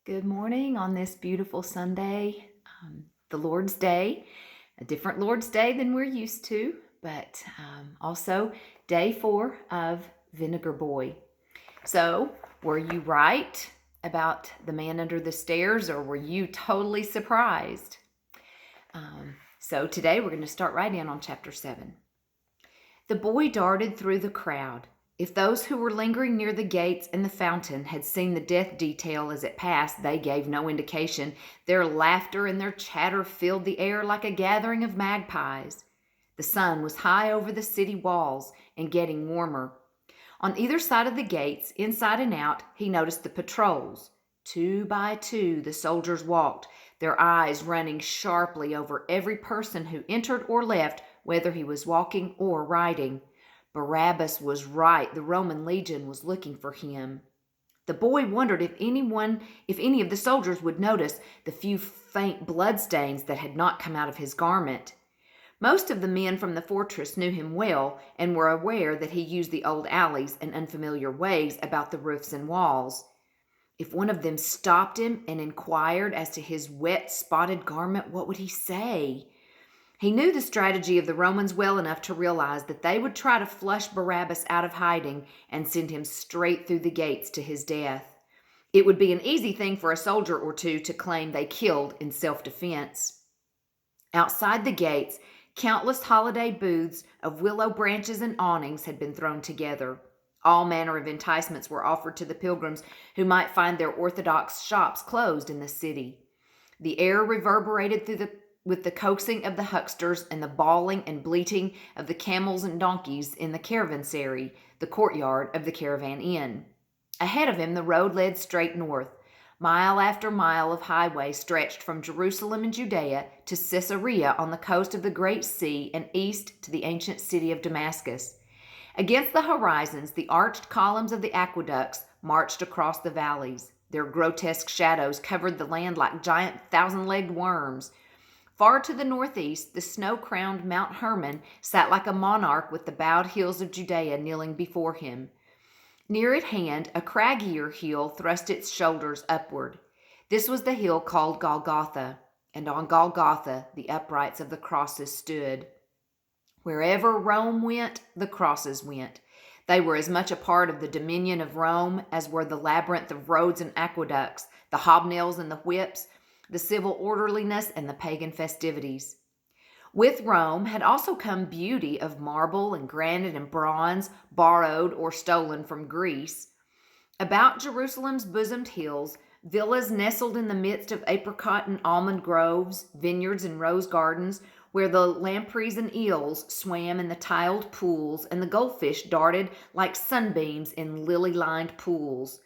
Good morning on this beautiful Sunday, the Lord's Day, a different Lord's Day than we're used to, but also day 4 of Vinegar Boy. So, were you right about the man under the stairs, or were you totally surprised? So, today we're going to start right in on chapter 7. The boy darted through the crowd. If those who were lingering near the gates and the fountain had seen the death detail as it passed, they gave no indication. Their laughter and their chatter filled the air like a gathering of magpies. The sun was high over the city walls and getting warmer. On either side of the gates, inside and out, he noticed the patrols. 2 by 2, the soldiers walked, their eyes running sharply over every person who entered or left, whether he was walking or riding. Barabbas was right. The Roman legion was looking for him. The boy wondered if any of the soldiers would notice the few faint bloodstains that had not come out of his garment. Most of the men from the fortress knew him well and were aware that he used the old alleys and unfamiliar ways about the roofs and walls. If one of them stopped him and inquired as to his wet, spotted garment, what would he say? He knew the strategy of the Romans well enough to realize that they would try to flush Barabbas out of hiding and send him straight through the gates to his death. It would be an easy thing for a soldier or two to claim they killed in self-defense. Outside the gates, countless holiday booths of willow branches and awnings had been thrown together. All manner of enticements were offered to the pilgrims who might find their orthodox shops closed in the city. The air reverberated with the coaxing of the hucksters and the bawling and bleating of the camels and donkeys in the caravanserai, the courtyard of the caravan inn. Ahead of him, the road led straight north. Mile after mile of highway stretched from Jerusalem in Judea to Caesarea on the coast of the Great Sea and east to the ancient city of Damascus. Against the horizons, the arched columns of the aqueducts marched across the valleys. Their grotesque shadows covered the land like giant thousand-legged worms. Far to the northeast, the snow-crowned Mount Hermon sat like a monarch with the bowed hills of Judea kneeling before him. Near at hand, a craggier hill thrust its shoulders upward. This was the hill called Golgotha, and on Golgotha the uprights of the crosses stood. Wherever Rome went, the crosses went. They were as much a part of the dominion of Rome as were the labyrinth of roads and aqueducts, the hobnails and the whips, the civil orderliness and the pagan festivities. With Rome had also come beauty of marble and granite and bronze, borrowed or stolen from Greece. About Jerusalem's bosomed hills, villas nestled in the midst of apricot and almond groves, vineyards and rose gardens, where the lampreys and eels swam in the tiled pools and the goldfish darted like sunbeams in lily-lined pools.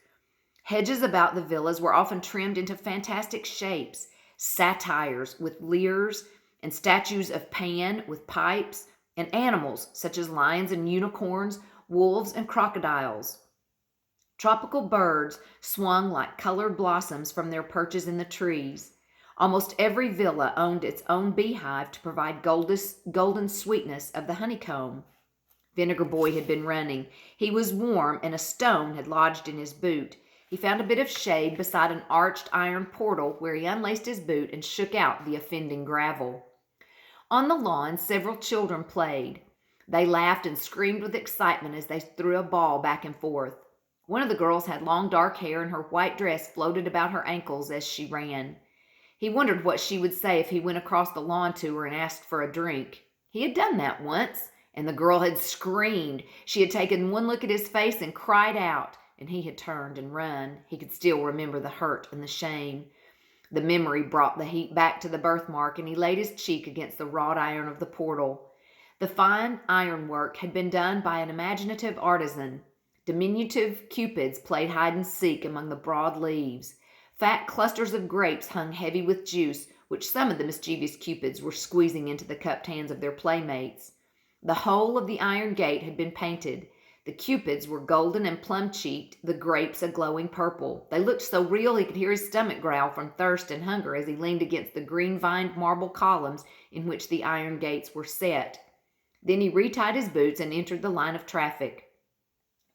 Hedges about the villas were often trimmed into fantastic shapes, satyrs with lyres, and statues of Pan with pipes, and animals such as lions and unicorns, wolves and crocodiles. Tropical birds swung like colored blossoms from their perches in the trees. Almost every villa owned its own beehive to provide golden sweetness of the honeycomb. Vinegar Boy had been running. He was warm, and a stone had lodged in his boot. He found a bit of shade beside an arched iron portal where he unlaced his boot and shook out the offending gravel. On the lawn, several children played. They laughed and screamed with excitement as they threw a ball back and forth. One of the girls had long dark hair, and her white dress floated about her ankles as she ran. He wondered what she would say if he went across the lawn to her and asked for a drink. He had done that once, and the girl had screamed. She had taken one look at his face and cried out, and he had turned and run. He could still remember the hurt and the shame. The memory brought the heat back to the birthmark, and he laid his cheek against the wrought iron of the portal. The fine ironwork had been done by an imaginative artisan. Diminutive cupids played hide and seek among the broad leaves. Fat clusters of grapes hung heavy with juice, which some of the mischievous cupids were squeezing into the cupped hands of their playmates. The whole of the iron gate had been painted. The cupids were golden and plum-cheeked, the grapes a glowing purple. They looked so real he could hear his stomach growl from thirst and hunger as he leaned against the green-vined marble columns in which the iron gates were set. Then he retied his boots and entered the line of traffic.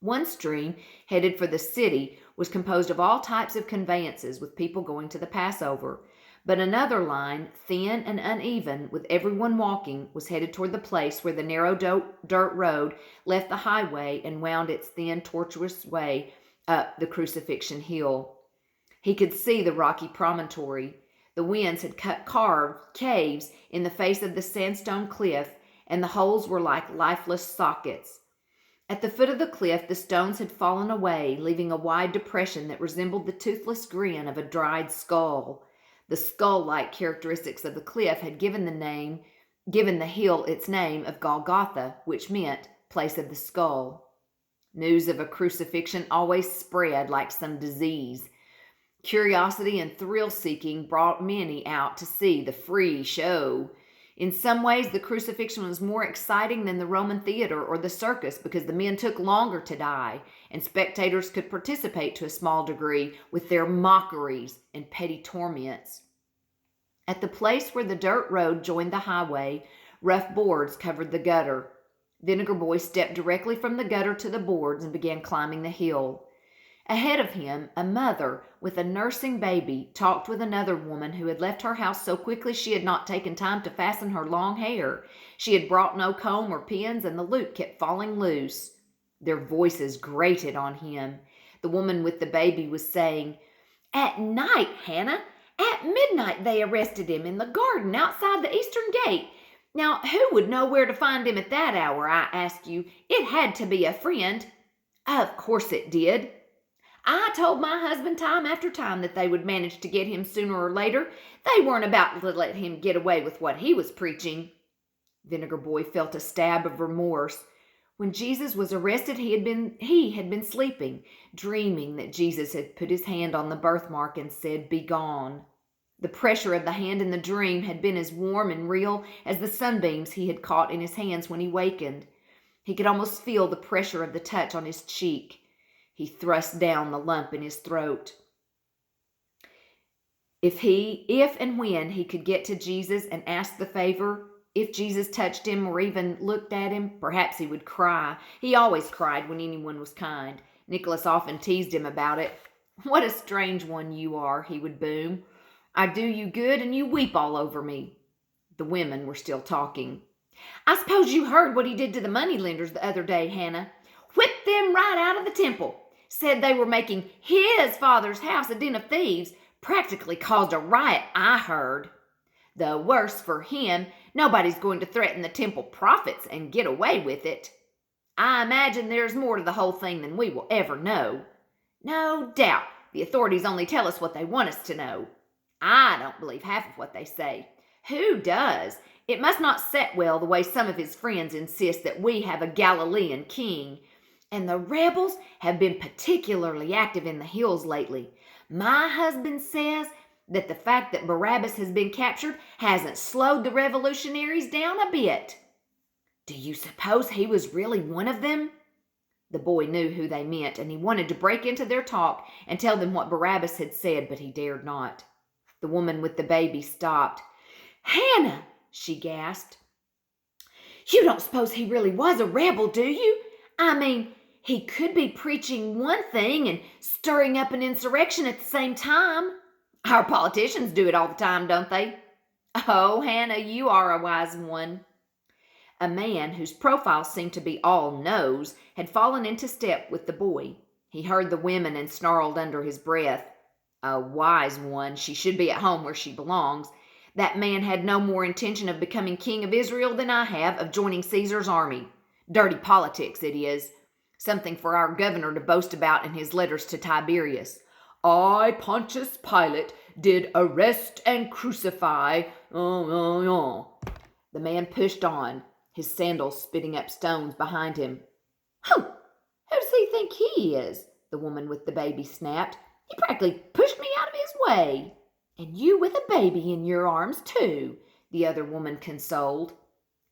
One stream headed for the city, was composed of all types of conveyances with people going to the Passover. But another line, thin and uneven, with everyone walking, was headed toward the place where the narrow dirt road left the highway and wound its thin, tortuous way up the crucifixion hill. He could see the rocky promontory. The winds had carved caves in the face of the sandstone cliff, and the holes were like lifeless sockets. At the foot of the cliff, the stones had fallen away, leaving a wide depression that resembled the toothless grin of a dried skull. The skull-like characteristics of the cliff had given the hill its name of Golgotha, which meant place of the skull. News of a crucifixion always spread like some disease. Curiosity and thrill-seeking brought many out to see the free show. In some ways, the crucifixion was more exciting than the Roman theater or the circus because the men took longer to die, and spectators could participate to a small degree with their mockeries and petty torments. At the place where the dirt road joined the highway, rough boards covered the gutter. Vinegar Boy stepped directly from the gutter to the boards and began climbing the hill. Ahead of him, a mother with a nursing baby talked with another woman who had left her house so quickly she had not taken time to fasten her long hair. She had brought no comb or pins, and the loop kept falling loose. Their voices grated on him. The woman with the baby was saying, "At night, Hannah. At midnight they arrested him in the garden outside the eastern gate. Now, who would know where to find him at that hour, I ask you? It had to be a friend." "Of course it did." "I told my husband time after time that they would manage to get him sooner or later. They weren't about to let him get away with what he was preaching." Vinegar Boy felt a stab of remorse. When Jesus was arrested, he had been sleeping, dreaming that Jesus had put his hand on the birthmark and said, "Be gone." The pressure of the hand in the dream had been as warm and real as the sunbeams he had caught in his hands when he wakened. He could almost feel the pressure of the touch on his cheek. He thrust down the lump in his throat. If and when he could get to Jesus and ask the favor, if Jesus touched him or even looked at him, perhaps he would cry. He always cried when anyone was kind. Nicholas often teased him about it. "What a strange one you are," he would boom. "I do you good and you weep all over me." The women were still talking. "I suppose you heard what he did to the moneylenders the other day, Hannah. Whipped them right out of the temple. Said they were making his father's house a den of thieves. Practically caused a riot, I heard. The worse for him, nobody's going to threaten the temple prophets and get away with it. I imagine there's more to the whole thing than we will ever know. No doubt the authorities only tell us what they want us to know. I don't believe half of what they say. Who does? It must not set well the way some of his friends insist that we have a Galilean king. And the rebels have been particularly active in the hills lately. My husband says that the fact that Barabbas has been captured hasn't slowed the revolutionaries down a bit." "Do you suppose he was really one of them?" The boy knew who they meant, and he wanted to break into their talk and tell them what Barabbas had said, but he dared not. The woman with the baby stopped. "Hannah," she gasped, "you don't suppose he really was a rebel, do you? I mean, he could be preaching one thing and stirring up an insurrection at the same time. Our politicians do it all the time, don't they?" "Oh, Hannah, you are a wise one." A man whose profile seemed to be all nose had fallen into step with the boy. He heard the women and snarled under his breath, "A wise one. She should be at home where she belongs. That man had no more intention of becoming king of Israel than I have of joining Caesar's army. Dirty politics, it is. Something for our governor to boast about in his letters to Tiberius. I, Pontius Pilate, did arrest and crucify. The man pushed on, his sandals spitting up stones behind him. "Who does he think he is?" the woman with the baby snapped. "He practically pushed me out of his way." "And you with a baby in your arms, too," the other woman consoled.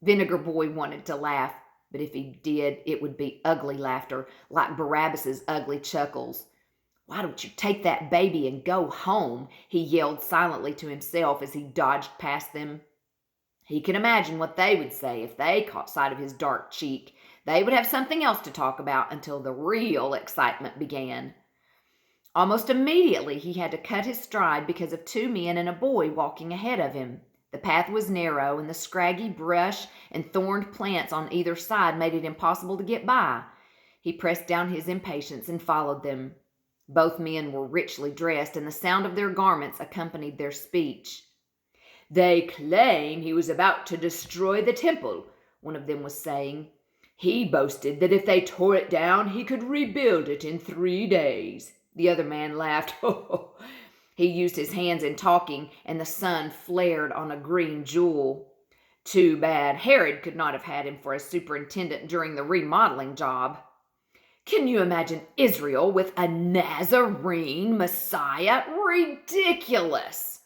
Vinegar Boy wanted to laugh, but if he did, it would be ugly laughter, like Barabbas's ugly chuckles. "Why don't you take that baby and go home?" he yelled silently to himself as he dodged past them. He could imagine what they would say if they caught sight of his dark cheek. They would have something else to talk about until the real excitement began. Almost immediately he had to cut his stride because of two men and a boy walking ahead of him. The path was narrow, and the scraggy brush and thorned plants on either side made it impossible to get by. He pressed down his impatience and followed them. Both men were richly dressed, and the sound of their garments accompanied their speech. "They claim he was about to destroy the temple," one of them was saying. "He boasted that if they tore it down, he could rebuild it in 3 days." The other man laughed. He used his hands in talking, and the sun flared on a green jewel. Too bad Herod could not have had him for a superintendent during the remodeling job. Can you imagine Israel with a Nazarene Messiah? Ridiculous!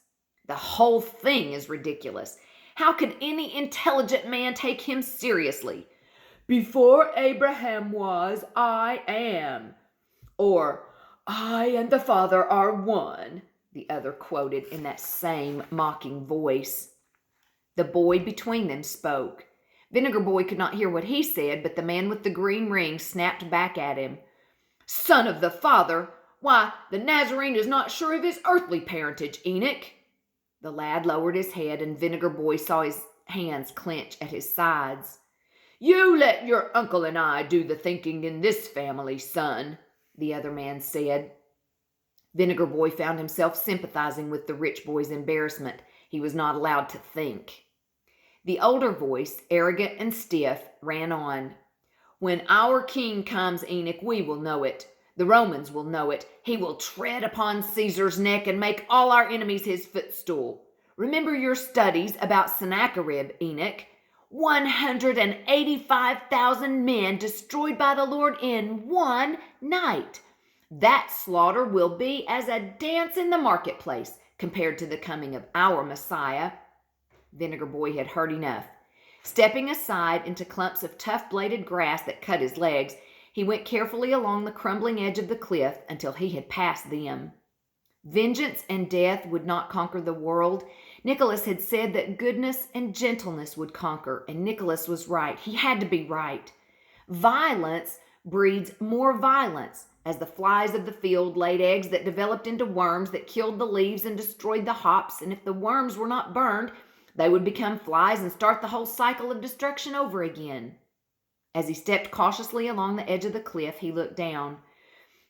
The whole thing is ridiculous. How could any intelligent man take him seriously? "Before Abraham was, I am." Or, "I and the Father are one," the other quoted in that same mocking voice. The boy between them spoke. Vinegar Boy could not hear what he said, but the man with the green ring snapped back at him. "Son of the Father? Why, the Nazarene is not sure of his earthly parentage, Enoch." The lad lowered his head, and Vinegar Boy saw his hands clench at his sides. "You let your uncle and I do the thinking in this family, son," the other man said. Vinegar Boy found himself sympathizing with the rich boy's embarrassment. He was not allowed to think. The older voice, arrogant and stiff, ran on. "When our king comes, Enoch, we will know it. The Romans will know it. He will tread upon Caesar's neck and make all our enemies his footstool. Remember your studies about Sennacherib, Enoch. 185,000 men destroyed by the Lord in one night. That slaughter will be as a dance in the marketplace compared to the coming of our Messiah." Vinegar Boy had heard enough. Stepping aside into clumps of tough-bladed grass that cut his legs, he went carefully along the crumbling edge of the cliff until he had passed them. Vengeance and death would not conquer the world. Nicholas had said that goodness and gentleness would conquer, and Nicholas was right. He had to be right. Violence breeds more violence, as the flies of the field laid eggs that developed into worms that killed the leaves and destroyed the hops, and if the worms were not burned, they would become flies and start the whole cycle of destruction over again. As he stepped cautiously along the edge of the cliff, he looked down.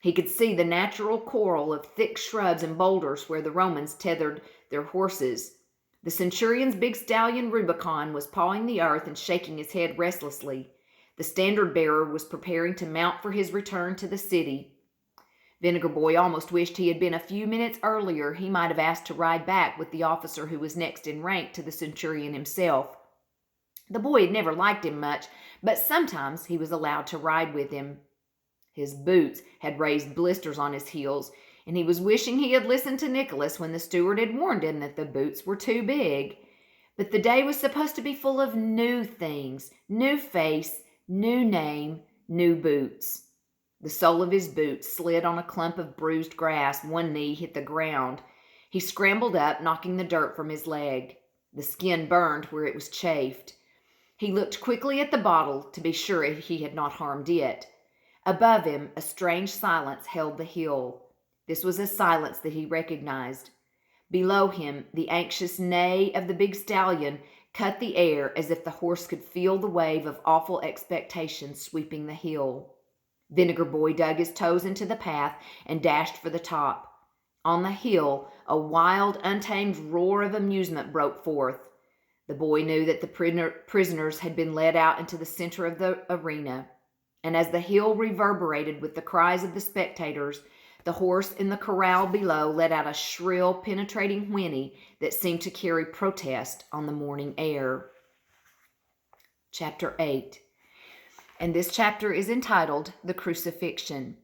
He could see the natural coral of thick shrubs and boulders where the Romans tethered their horses. The centurion's big stallion Rubicon was pawing the earth and shaking his head restlessly. The standard-bearer was preparing to mount for his return to the city. Vinegar Boy almost wished he had been a few minutes earlier. He might have asked to ride back with the officer who was next in rank to the centurion himself. The boy had never liked him much, but sometimes he was allowed to ride with him. His boots had raised blisters on his heels, and he was wishing he had listened to Nicholas when the steward had warned him that the boots were too big. But the day was supposed to be full of new things, new face, new name, new boots. The sole of his boot slid on a clump of bruised grass. One knee hit the ground. He scrambled up, knocking the dirt from his leg. The skin burned where it was chafed. He looked quickly at the bottle to be sure he had not harmed it. Above him, a strange silence held the hill. This was a silence that he recognized. Below him, the anxious neigh of the big stallion cut the air as if the horse could feel the wave of awful expectation sweeping the hill. Vinegar Boy dug his toes into the path and dashed for the top. On the hill, a wild, untamed roar of amusement broke forth. The boy knew that the prisoners had been led out into the center of the arena. And as the hill reverberated with the cries of the spectators, the horse in the corral below let out a shrill, penetrating whinny that seemed to carry protest on the morning air. Chapter 8. And this chapter is entitled The Crucifixion.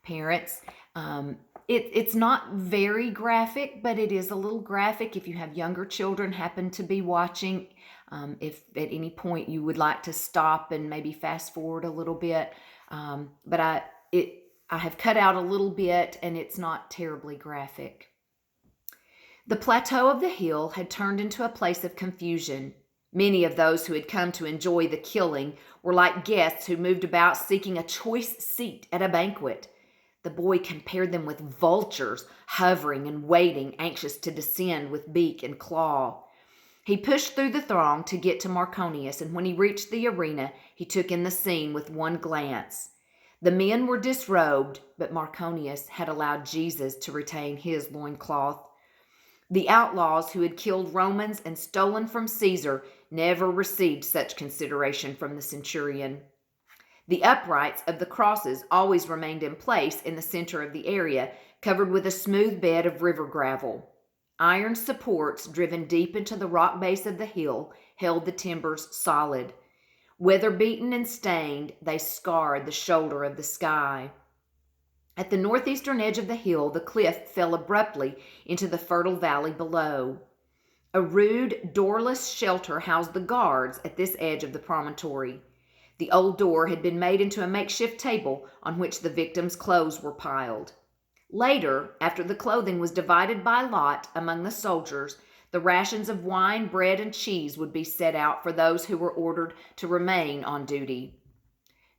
Parents, it's not very graphic, but it is a little graphic if you have younger children happen to be watching. If at any point you would like to stop and maybe fast forward a little bit. But I have cut out a little bit, and it's not terribly graphic. The plateau of the hill had turned into a place of confusion. Many of those who had come to enjoy the killing were like guests who moved about seeking a choice seat at a banquet. The boy compared them with vultures, hovering and waiting, anxious to descend with beak and claw. He pushed through the throng to get to Marconius, and when he reached the arena, he took in the scene with one glance. The men were disrobed, but Marconius had allowed Jesus to retain his loincloth. The outlaws who had killed Romans and stolen from Caesar never received such consideration from the centurion. The uprights of the crosses always remained in place in the center of the area, covered with a smooth bed of river gravel. Iron supports driven deep into the rock base of the hill held the timbers solid. Weather-beaten and stained, they scarred the shoulder of the sky. At the northeastern edge of the hill, the cliff fell abruptly into the fertile valley below. A rude, doorless shelter housed the guards at this edge of the promontory. The old door had been made into a makeshift table on which the victims' clothes were piled. Later, after the clothing was divided by lot among the soldiers, the rations of wine, bread, and cheese would be set out for those who were ordered to remain on duty.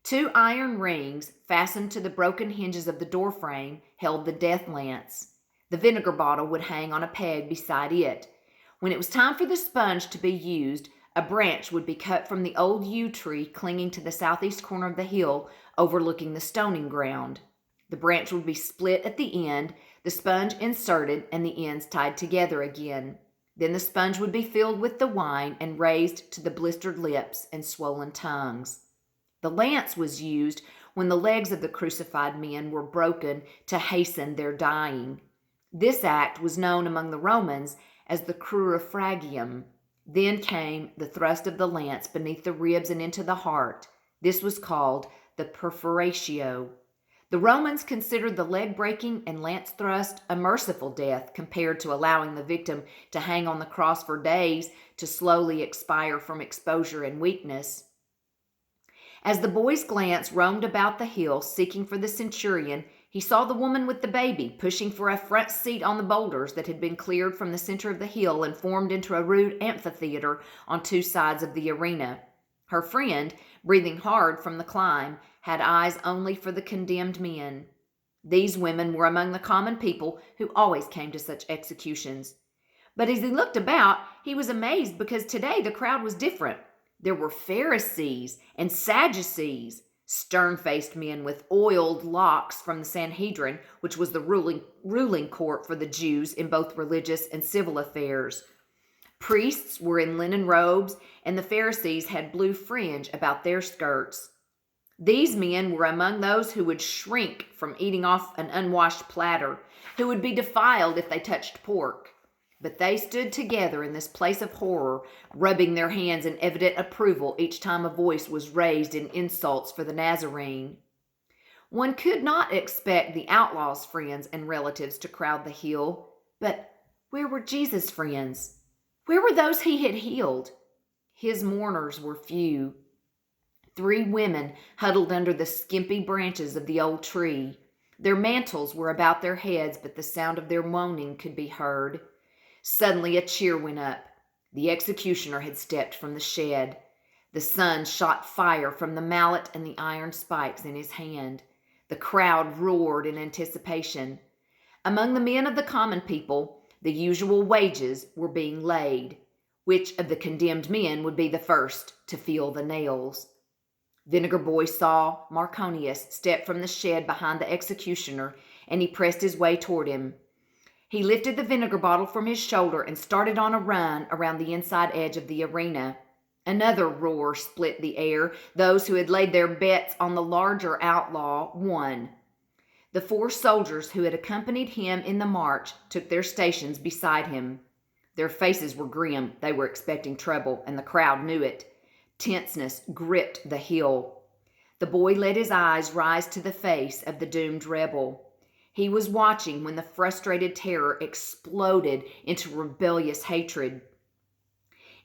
2 iron rings, fastened to the broken hinges of the doorframe, held the death lance. The vinegar bottle would hang on a peg beside it. When it was time for the sponge to be used, a branch would be cut from the old yew tree clinging to the southeast corner of the hill, overlooking the stoning ground. The branch would be split at the end, the sponge inserted, and the ends tied together again. Then the sponge would be filled with the wine and raised to the blistered lips and swollen tongues. The lance was used when the legs of the crucified men were broken to hasten their dying. This act was known among the Romans as the crurifragium. Then came the thrust of the lance beneath the ribs and into the heart. This was called the perforatio. The Romans considered the leg breaking and lance thrust a merciful death compared to allowing the victim to hang on the cross for days to slowly expire from exposure and weakness. As the boy's glance roamed about the hill seeking for the centurion, he saw the woman with the baby pushing for a front seat on the boulders that had been cleared from the center of the hill and formed into a rude amphitheater on 2 sides of the arena. Her friend, breathing hard from the climb, had eyes only for the condemned men. These women were among the common people who always came to such executions. But as he looked about, he was amazed because today the crowd was different. There were Pharisees and Sadducees, stern-faced men with oiled locks from the Sanhedrin, which was the ruling court for the Jews in both religious and civil affairs. Priests were in linen robes, and the Pharisees had blue fringe about their skirts. These men were among those who would shrink from eating off an unwashed platter, who would be defiled if they touched pork. But they stood together in this place of horror, rubbing their hands in evident approval each time a voice was raised in insults for the Nazarene. One could not expect the outlaw's friends and relatives to crowd the hill, but where were Jesus' friends? Where were those he had healed? His mourners were few. 3 women huddled under the skimpy branches of the old tree. Their mantles were about their heads, but the sound of their moaning could be heard. Suddenly a cheer went up. The executioner had stepped from the shed. The sun shot fire from the mallet and the iron spikes in his hand. The crowd roared in anticipation. Among the men of the common people, the usual wages were being laid. Which of the condemned men would be the first to feel the nails? Vinegar Boy saw Marconius step from the shed behind the executioner, and he pressed his way toward him. He lifted the vinegar bottle from his shoulder and started on a run around the inside edge of the arena. Another roar split the air. Those who had laid their bets on the larger outlaw won. The 4 soldiers who had accompanied him in the march took their stations beside him. Their faces were grim. They were expecting trouble, and the crowd knew it. Tenseness gripped the hill. The boy let his eyes rise to the face of the doomed rebel. He was watching when the frustrated terror exploded into rebellious hatred.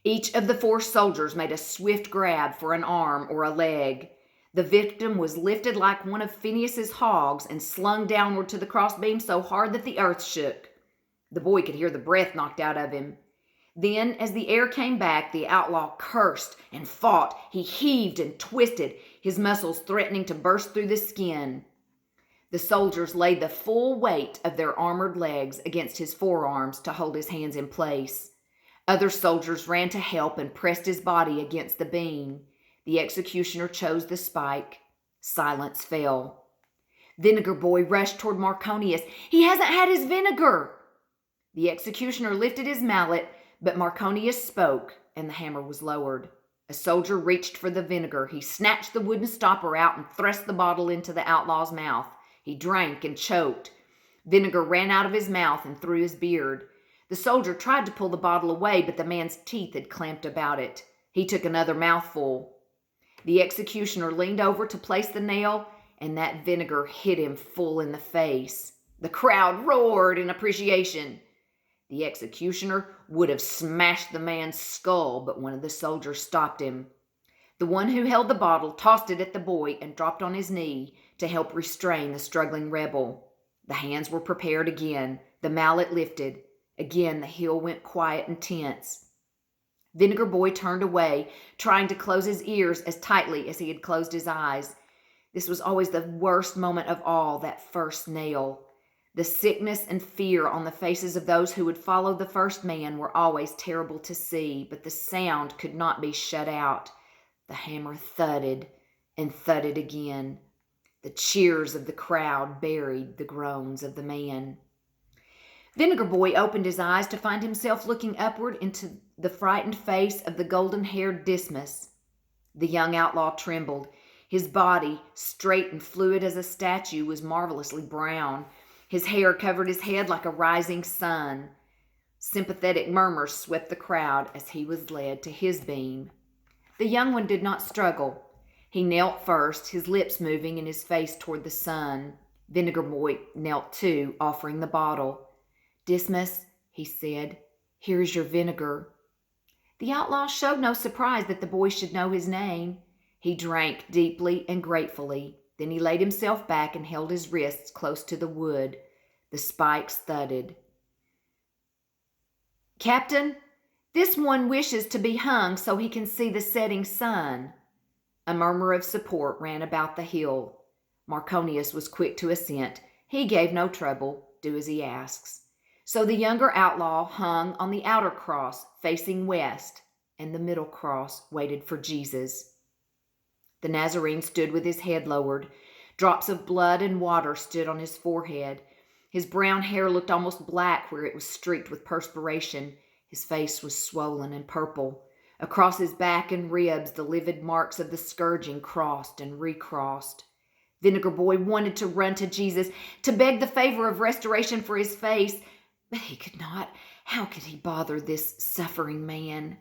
Each of the 4 soldiers made a swift grab for an arm or a leg. The victim was lifted like one of Phineas's hogs and slung downward to the crossbeam so hard that the earth shook. The boy could hear the breath knocked out of him. Then, as the air came back, the outlaw cursed and fought. He heaved and twisted, his muscles threatening to burst through the skin. The soldiers laid the full weight of their armored legs against his forearms to hold his hands in place. Other soldiers ran to help and pressed his body against the beam. The executioner chose the spike. Silence fell. Vinegar Boy rushed toward Marconius. "He hasn't had his vinegar!" The executioner lifted his mallet, but Marconius spoke, and the hammer was lowered. A soldier reached for the vinegar. He snatched the wooden stopper out and thrust the bottle into the outlaw's mouth. He drank and choked. Vinegar ran out of his mouth and through his beard. The soldier tried to pull the bottle away, but the man's teeth had clamped about it. He took another mouthful. The executioner leaned over to place the nail, and that vinegar hit him full in the face. The crowd roared in appreciation. The executioner would have smashed the man's skull, but one of the soldiers stopped him. The one who held the bottle tossed it at the boy and dropped on his knee to help restrain the struggling rebel. The hands were prepared again, the mallet lifted. Again the hill went quiet and tense. Vinegar Boy turned away, trying to close his ears as tightly as he had closed his eyes. This was always the worst moment of all, that first nail. The sickness and fear on the faces of those who would follow the first man were always terrible to see, but the sound could not be shut out. The hammer thudded and thudded again. The cheers of the crowd buried the groans of the man. Vinegar Boy opened his eyes to find himself looking upward into the frightened face of the golden-haired Dismas. The young outlaw trembled. His body, straight and fluid as a statue, was marvelously brown. His hair covered his head like a rising sun. Sympathetic murmurs swept the crowd as he was led to his beam. The young one did not struggle. He knelt first, his lips moving and his face toward the sun. Vinegar Boy knelt too, offering the bottle. "Dismas," he said, "here is your vinegar." The outlaw showed no surprise that the boy should know his name. He drank deeply and gratefully. Then he laid himself back and held his wrists close to the wood. The spikes thudded. "Captain, this one wishes to be hung so he can see the setting sun." A murmur of support ran about the hill. Marconius was quick to assent. He gave no trouble. Do as he asks. So the younger outlaw hung on the outer cross, facing west, and the middle cross waited for Jesus. The Nazarene stood with his head lowered. Drops of blood and water stood on his forehead. His brown hair looked almost black where it was streaked with perspiration. His face was swollen and purple. Across his back and ribs, the livid marks of the scourging crossed and recrossed. Vinegar Boy wanted to run to Jesus, to beg the favor of restoration for his face, but he could not. How could he bother this suffering man?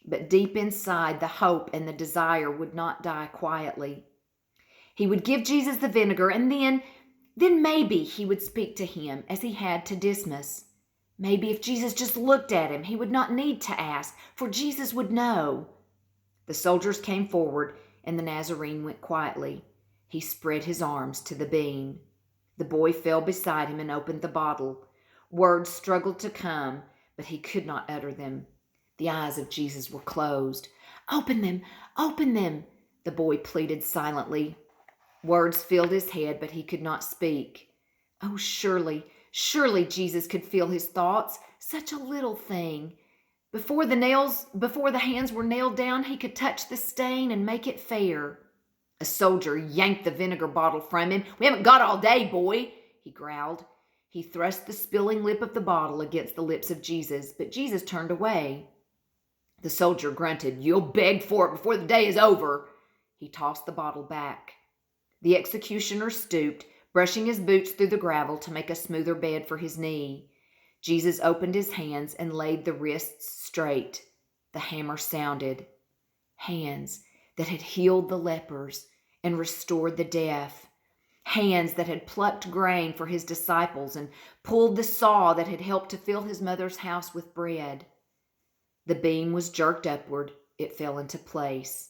But deep inside, the hope and the desire would not die quietly. He would give Jesus the vinegar, and then maybe he would speak to him as he had to Dismas. Maybe if Jesus just looked at him, he would not need to ask, for Jesus would know. The soldiers came forward, and the Nazarene went quietly. He spread his arms to the beam. The boy fell beside him and opened the bottle. Words struggled to come, but he could not utter them. The eyes of Jesus were closed. "Open them, open them," the boy pleaded silently. Words filled his head, but he could not speak. Oh, surely Jesus could feel his thoughts. Such a little thing. Before the hands were nailed down, he could touch the stain and make it fair. A soldier yanked the vinegar bottle from him. "We haven't got all day, boy," he growled. He thrust the spilling lip of the bottle against the lips of Jesus, but Jesus turned away. The soldier grunted. "You'll beg for it before the day is over." He tossed the bottle back. The executioner stooped, brushing his boots through the gravel to make a smoother bed for his knee. Jesus opened his hands and laid the wrists straight. The hammer sounded. Hands that had healed the lepers and restored the deaf. Hands that had plucked grain for his disciples and pulled the saw that had helped to fill his mother's house with bread. The beam was jerked upward. It fell into place.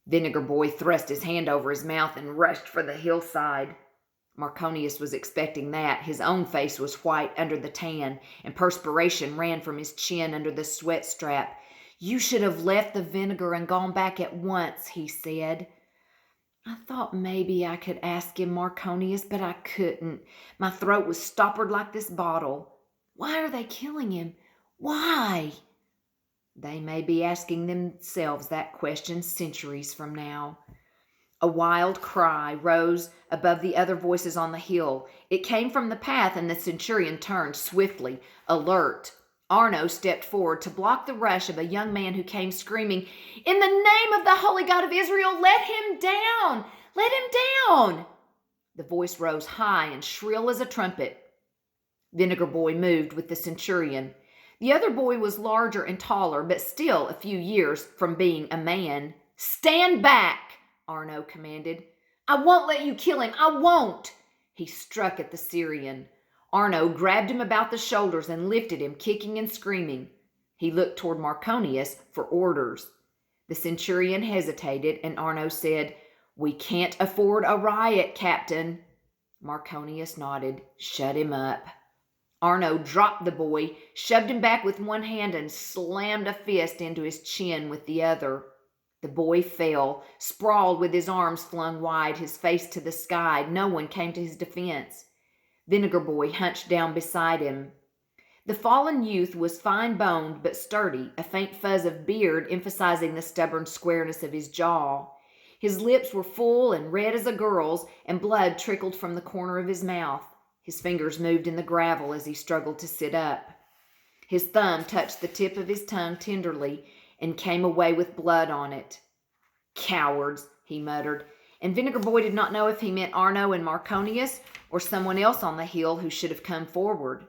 Vinegar Boy thrust his hand over his mouth and rushed for the hillside. Marconius was expecting that. His own face was white under the tan, and perspiration ran from his chin under the sweat strap. "You should have left the vinegar and gone back at once," he said. I thought maybe I could ask him, Marconius, but I couldn't. My throat was stoppered like this bottle. Why are they killing him? Why? They may be asking themselves that question centuries from now. A wild cry rose above the other voices on the hill. It came from the path, and the centurion turned swiftly, alert. Arno stepped forward to block the rush of a young man who came screaming, "In the name of the Holy God of Israel, let him down! Let him down!" The voice rose high and shrill as a trumpet. Vinegar Boy moved with the centurion. The other boy was larger and taller, but still a few years from being a man. "Stand back!" Arno commanded. "I won't let you kill him. I won't." He struck at the Syrian. Arno grabbed him about the shoulders and lifted him, kicking and screaming. He looked toward Marconius for orders. The centurion hesitated, and Arno said, "We can't afford a riot, Captain." Marconius nodded. "Shut him up." Arno dropped the boy, shoved him back with one hand, and slammed a fist into his chin with the other. The boy fell, sprawled with his arms flung wide, his face to the sky. No one came to his defense. Vinegar Boy hunched down beside him. The fallen youth was fine-boned but sturdy, a faint fuzz of beard emphasizing the stubborn squareness of his jaw. His lips were full and red as a girl's, and blood trickled from the corner of his mouth. His fingers moved in the gravel as he struggled to sit up. His thumb touched the tip of his tongue tenderly and came away with blood on it. "Cowards," he muttered, and Vinegar Boy did not know if he meant Arno and Marconius or someone else on the hill who should have come forward.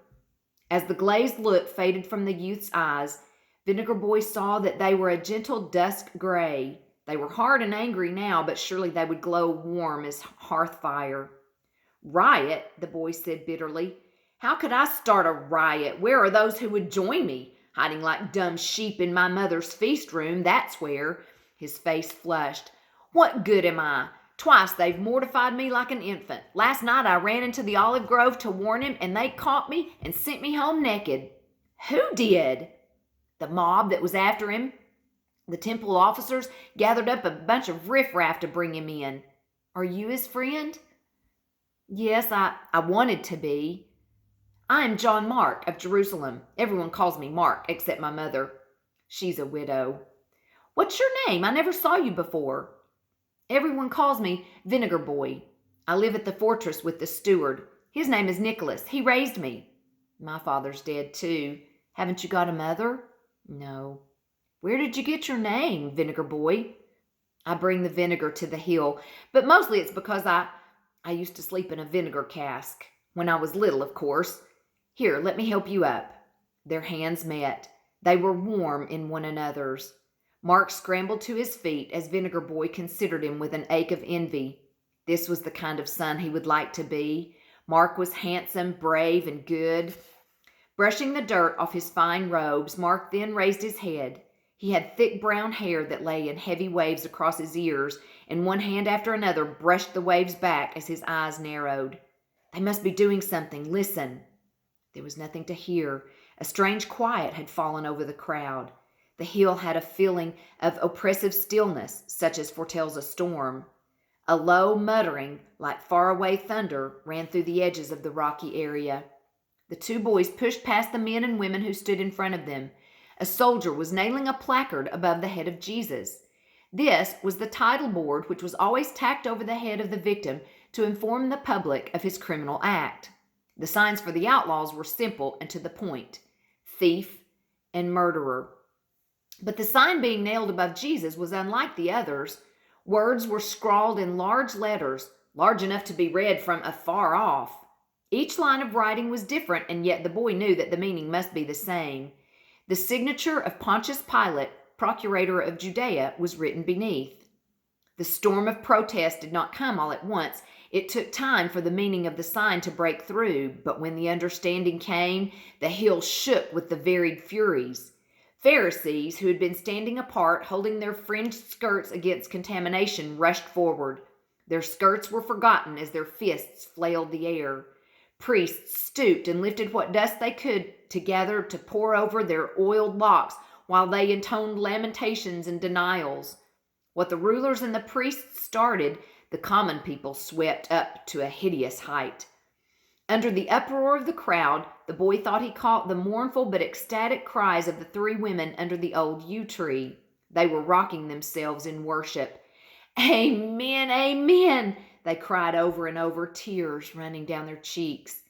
As the glazed look faded from the youth's eyes, Vinegar Boy saw that they were a gentle dusk gray. They were hard and angry now, but surely they would glow warm as hearth fire. "Riot?" the boy said bitterly. "How could I start a riot? Where are those who would join me? Hiding like dumb sheep in my mother's feast room, that's where." His face flushed. "What good am I? Twice they've mortified me like an infant. Last night I ran into the olive grove to warn him, and they caught me and sent me home naked." "Who did?" "The mob that was after him. The temple officers gathered up a bunch of riffraff to bring him in." "Are you his friend?" "Yes, I wanted to be. I am John Mark of Jerusalem. Everyone calls me Mark, except my mother. She's a widow." "What's your name? I never saw you before." "Everyone calls me Vinegar Boy. I live at the fortress with the steward. His name is Nicholas. He raised me." "My father's dead too. Haven't you got a mother?" "No." "Where did you get your name, Vinegar Boy?" "I bring the vinegar to the hill, but mostly it's because I used to sleep in a vinegar cask. When I was little, of course. Here, let me help you up." Their hands met. They were warm in one another's. Mark scrambled to his feet as Vinegar Boy considered him with an ache of envy. This was the kind of son he would like to be. Mark was handsome, brave, and good. Brushing the dirt off his fine robes, Mark then raised his head. He had thick brown hair that lay in heavy waves across his ears, and one hand after another brushed the waves back as his eyes narrowed. "They must be doing something. Listen." There was nothing to hear. A strange quiet had fallen over the crowd. The hill had a feeling of oppressive stillness, such as foretells a storm. A low muttering, like faraway thunder, ran through the edges of the rocky area. The two boys pushed past the men and women who stood in front of them. A soldier was nailing a placard above the head of Jesus. This was the title board which was always tacked over the head of the victim to inform the public of his criminal act. The signs for the outlaws were simple and to the point: thief and murderer. But the sign being nailed above Jesus was unlike the others. Words were scrawled in large letters, large enough to be read from afar off. Each line of writing was different, and yet the boy knew that the meaning must be the same. The signature of Pontius Pilate, procurator of Judea, was written beneath. The storm of protest did not come all at once. It took time for the meaning of the sign to break through, but when the understanding came, the hill shook with the varied furies. Pharisees, who had been standing apart, holding their fringed skirts against contamination, rushed forward. Their skirts were forgotten as their fists flailed the air. Priests stooped and lifted what dust they could together to pour over their oiled locks while they intoned lamentations and denials. What the rulers and the priests started, The common people swept up to a hideous height. Under the uproar of the crowd, the boy thought he caught the mournful but ecstatic cries of the three women under the old yew tree. They were rocking themselves in worship. "Amen, amen," they cried over and over, tears running down their cheeks.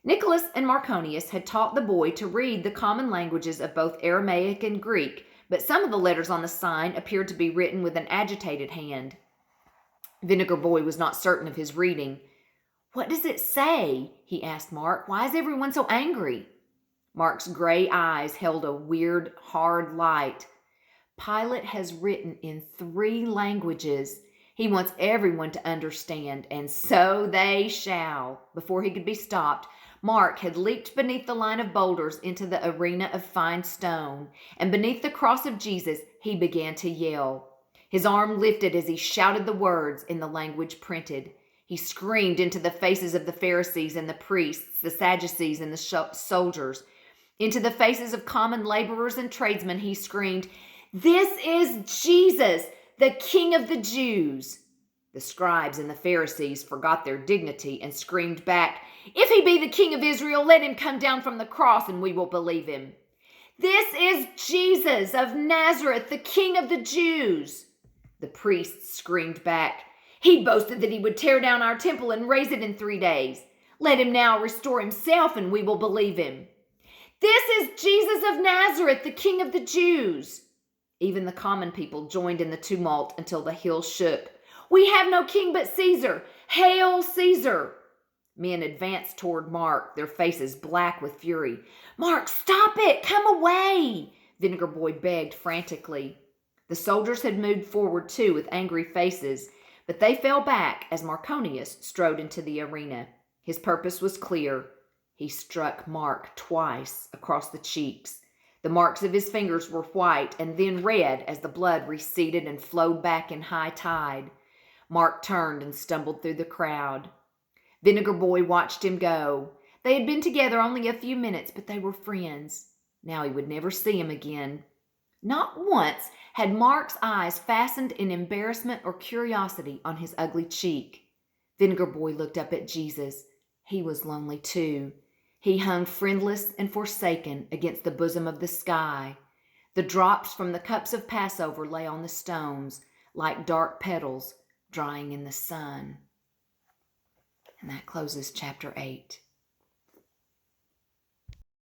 Nicholas and Marconius had taught the boy to read the common languages of both Aramaic and Greek, but some of the letters on the sign appeared to be written with an agitated hand. Vinegar Boy was not certain of his reading. "What does it say?" he asked Mark. "Why is everyone so angry?" Mark's gray eyes held a weird, hard light. "Pilate has written in 3 languages. He wants everyone to understand, and so they shall." Before he could be stopped, Mark had leaped beneath the line of boulders into the arena of fine stone, and beneath the cross of Jesus he began to yell. His arm lifted as he shouted the words in the language printed. He screamed into the faces of the Pharisees and the priests, the Sadducees and the soldiers. Into the faces of common laborers and tradesmen he screamed, "This is Jesus, the King of the Jews." The scribes and the Pharisees forgot their dignity and screamed back, "If he be the King of Israel, let him come down from the cross and we will believe him." "This is Jesus of Nazareth, the King of the Jews." The priests screamed back, "He boasted that he would tear down our temple and raise it in 3 days. Let him now restore himself and we will believe him." "This is Jesus of Nazareth, the King of the Jews." Even the common people joined in the tumult until the hill shook. "We have no king but Caesar. Hail Caesar!" Men advanced toward Mark, their faces black with fury. "Mark, stop it! Come away!" Vinegar Boy begged frantically. The soldiers had moved forward too with angry faces, but they fell back as Marconius strode into the arena. His purpose was clear. He struck Mark twice across the cheeks. The marks of his fingers were white and then red as the blood receded and flowed back in high tide. Mark turned and stumbled through the crowd. Vinegar Boy watched him go. They had been together only a few minutes, but they were friends. Now he would never see him again. Not once had Mark's eyes fastened in embarrassment or curiosity on his ugly cheek. Vinegar Boy looked up at Jesus. He was lonely too. He hung friendless and forsaken against the bosom of the sky. The drops from the cups of Passover lay on the stones like dark petals drying in the sun. And that closes chapter 8.